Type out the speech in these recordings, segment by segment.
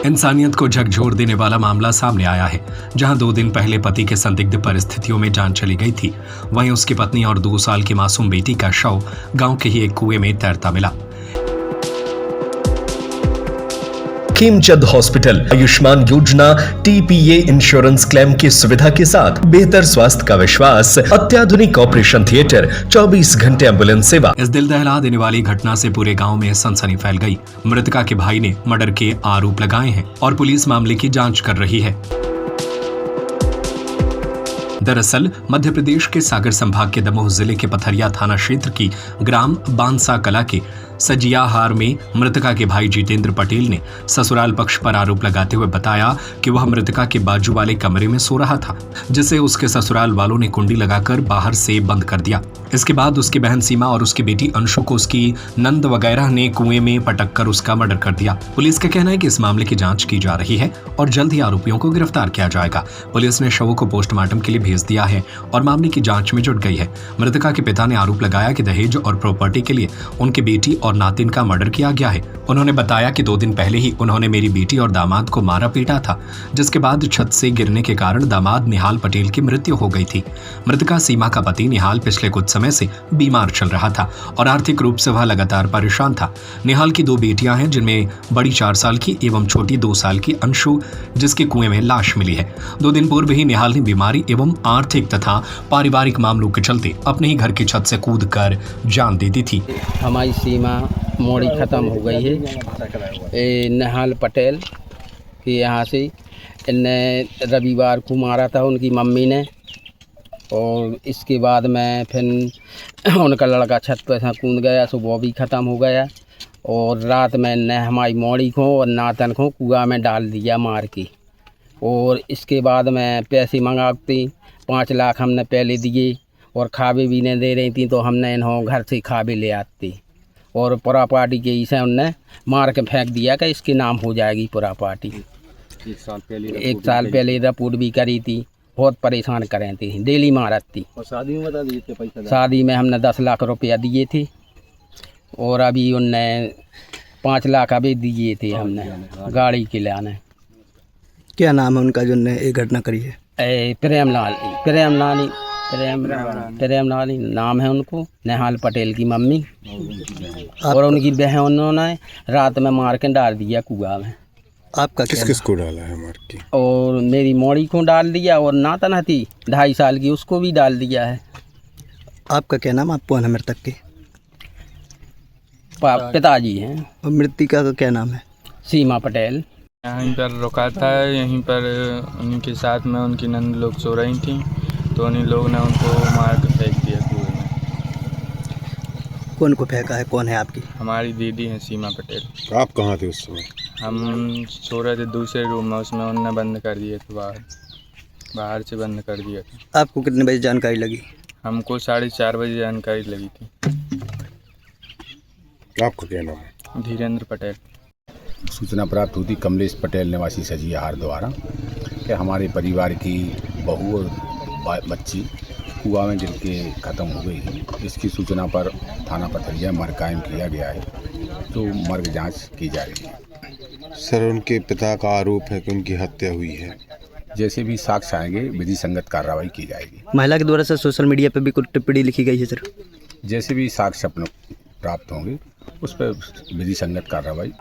इंसानियत को झकझोर देने वाला मामला सामने आया है, जहां 2 दिन पहले पति के संदिग्ध परिस्थितियों में जान चली गई थी, वहीं उसकी पत्नी और 2 साल की मासूम बेटी का शव गांव के ही एक कुएं में तैरता मिला। खेमचंद हॉस्पिटल आयुष्मान योजना टीपीए इंश्योरेंस क्लेम की सुविधा के साथ बेहतर स्वास्थ्य का विश्वास, अत्याधुनिक ऑपरेशन थिएटर, 24 घंटे एम्बुलेंस सेवा। इस दिल दहला देने वाली घटना से पूरे गांव में सनसनी फैल गई। मृतका के भाई ने मर्डर के आरोप लगाए हैं और पुलिस मामले की जांच कर रही है। दरअसल मध्य प्रदेश के सागर संभाग के दमोह जिले के पथरिया थाना क्षेत्र की ग्राम बांसा कला के सजियाहार में मृतका के भाई जितेंद्र पटेल ने ससुराल पक्ष पर आरोप लगाते हुए बताया कि वह मृतका के बाजू वाले कमरे में सो रहा था, जिसे उसके ससुराल वालों ने कुंडी लगाकर बाहर से बंद कर दिया। इसके बाद उसकी बहन सीमा और उसकी बेटी अंशु को उसकी नंद वगैरह ने कुएं में पटक कर उसका मर्डर कर दिया। पुलिस का कहना है कि इस मामले की जांच की जा रही है और जल्द ही आरोपियों को गिरफ्तार किया जाएगा। पुलिस ने शवों को पोस्टमार्टम के लिए भेज दिया है और मामले की जांच में जुट गई है। मृतका के पिता ने आरोप लगाया कि दहेज और प्रॉपर्टी के लिए उनकी बेटी और नातिन का मर्डर किया गया है। उन्होंने बताया कि 2 दिन पहले ही उन्होंने मेरी बेटी और दामाद को मारा पीटा था, जिसके बाद छत से गिरने के कारण दामाद निहाल पटेल की मृत्यु हो गई थी। मृतका सीमा का पति निहाल पिछले कुछ समय से बीमार चल रहा था और आर्थिक रूप से वह लगातार परेशान था। निहाल की 2 बेटियां हैं, जिनमें बड़ी 4 साल की एवं छोटी 2 साल की अंशु, जिसके कुएं में लाश मिली है। 2 दिन पूर्व ही निहाल ने बीमारी एवं आर्थिक तथा पारिवारिक मामलों के चलते अपने ही घर की छत से कूद कर जान दे दी थी। हमारी सीमा मोड़ी ख़त्म हो गई है। निहाल पटेल के यहाँ से इन्हें रविवार को मारा था उनकी मम्मी ने, और इसके बाद में फिर उनका लड़का छत पर से कूद गया, सो वो भी ख़त्म हो गया। और रात में ने हमारी मोड़ी को और नातन को कुआं में डाल दिया मार के। और इसके बाद में पैसे मंगाती 5 लाख हमने पहले दिए और खावे भी नहीं दे रही थी, तो हमने इन्हों घर से खावे ले आती और प्रॉपर्टी के इसे उनने मार के फेंक दिया कि इसके नाम हो जाएगी प्रॉपर्टी। 1 साल पहले रिपोर्ट भी करी थी, बहुत परेशान करें थी, डेली मारत थी। और शादी में बता दिए थे पैसा? शादी में हमने 10 लाख रुपया दिए थे और अभी उनने 5 लाख अभी दिए थे हमने गाड़ी के लाने। क्या नाम है उनका जो ने ये घटना करी है? प्रेमलाल नाम है उनको, निहाल पटेल की मम्मी। और उनकी बहन उन्होंने रात में मार के डाल दिया कुआं में। आपका किस को डाला है मार के? और मेरी मोड़ी को डाल दिया और नातन थी 2.5 साल की, उसको भी डाल दिया है। आपका क्या नाम? आप कौन है मृतक के? पिताजी हैं। और मृतिका का क्या नाम है? सीमा पटेल। यहीं पर रुका था, यहीं पर उनके साथ में उनकी नंद लोग सो रही थी, तो उन्हीं लोग ने उनको मार के फेंक दिया कुएं में। कौन को फेंका है? कौन है आपकी? हमारी दीदी है सीमा पटेल। तो आप कहाँ थे उस समय? हम सो रहे थे दूसरे रूम में, उसमें उनने बंद कर दिए थे, बाहर से बंद कर दिया था। आपको कितने बजे जानकारी लगी? हमको 4:30 बजे जानकारी लगी थी। आपका क्या नाम है? धीरेन्द्र पटेल। सूचना प्राप्त हुई थी कमलेश पटेल निवासी सजियाहार द्वारा कि हमारे परिवार की बहू और बच्ची कुआं में गिर के ख़त्म हो गई। इसकी सूचना पर थाना पथरिया मर्ग कायम किया गया है, तो मर्ग जांच की जा रही है। सर, उनके पिता का आरोप है कि उनकी हत्या हुई है। जैसे भी साक्ष्य आएंगे विधि संगत कार्रवाई की जाएगी। महिला के द्वारा सर सोशल मीडिया पर भी कुछ टिप्पणी लिखी गई है सर? जैसे भी साक्ष्य अपने प्राप्त होंगे उस पर विधि संगत कार्रवाई।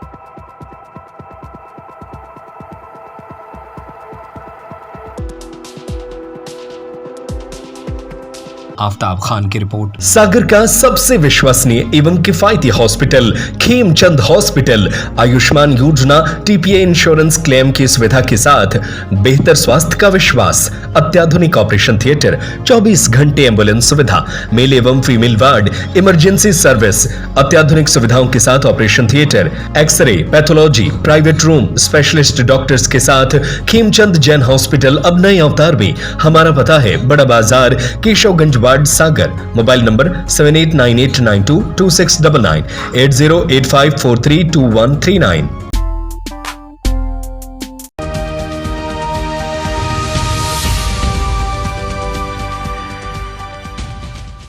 आफ्ताब खान की रिपोर्ट। सागर का सबसे विश्वसनीय एवं किफायती हॉस्पिटल खेमचंद हॉस्पिटल आयुष्मान योजना टीपीए इंश्योरेंस क्लेम की सुविधा के साथ बेहतर स्वास्थ्य का विश्वास, अत्याधुनिक ऑपरेशन थिएटर, 24 घंटे एम्बुलेंस सुविधा, मेल एवं फीमेल वार्ड, इमरजेंसी सर्विस, अत्याधुनिक सुविधाओं के साथ operation theatre, x ray, pathology, private room, specialist doctors के साथ खेमचंद जैन हॉस्पिटल अब नए अवतार में। हमारा पता है बड़ा बाजार, Keshavganj ward, Sagar. Mobile number 7898922699, 8085432139।